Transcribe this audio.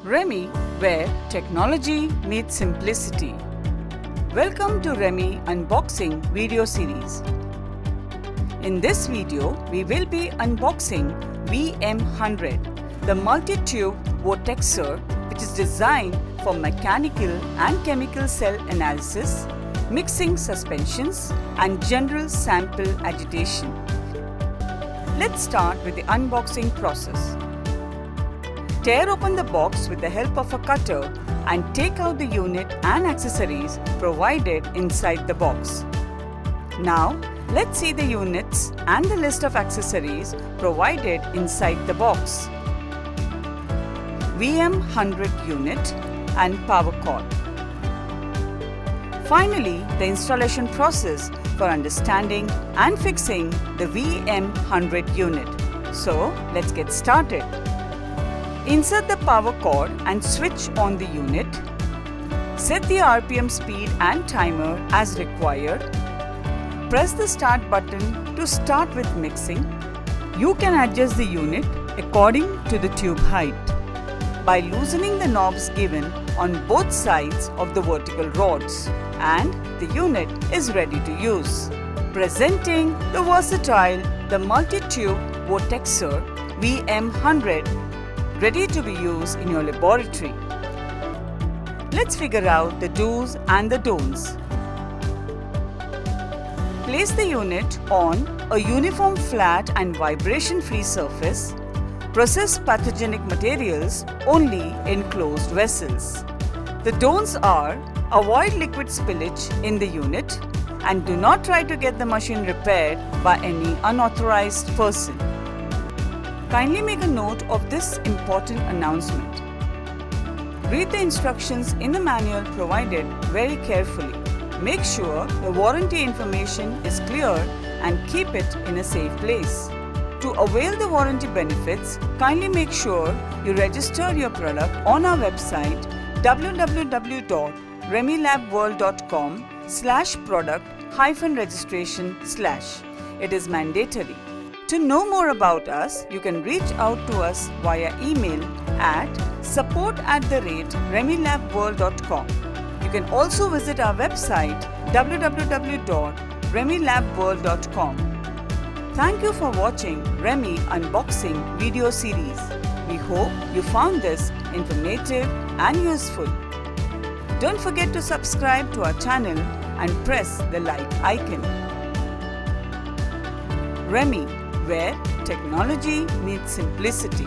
Remy, where technology meets simplicity. Welcome to Remy Unboxing video series. In this video, we will be unboxing VM-100, the multi-tube Vortexer which is designed for mechanical and chemical cell analysis, mixing suspensions and general sample agitation. Let's start with the unboxing process. Tear open the box with the help of a cutter and take out the unit and accessories provided inside the box. Now, let's see the units and the list of accessories provided inside the box. VM-100 unit and power cord. Finally, the installation process for understanding and fixing the VM-100 unit. So, let's get started. Insert the power cord and switch on the unit. Set the RPM speed and timer as required. Press the start button to start with mixing. You can adjust the unit according to the tube height by loosening the knobs given on both sides of the vertical rods, and the unit is ready to use. Presenting the versatile, the multi-tube Vortexer VM-100, ready to be used in your laboratory. Let's figure out the do's and the don'ts. Place the unit on a uniform flat and vibration-free surface. Process pathogenic materials only in closed vessels. The don'ts are: avoid liquid spillage in the unit and do not try to get the machine repaired by any unauthorized person. Kindly make a note of this important announcement. Read the instructions in the manual provided very carefully. Make sure the warranty information is clear and keep it in a safe place. To avail the warranty benefits, kindly make sure you register your product on our website www.remylabworld.com/product-registration/. It is mandatory. To know more about us, you can reach out to us via email at support@remylabworld.com. You can also visit our website www.remylabworld.com. Thank you for watching Remy Unboxing video series. We hope you found this informative and useful. Don't forget to subscribe to our channel and press the like icon. Remy, where technology meets simplicity.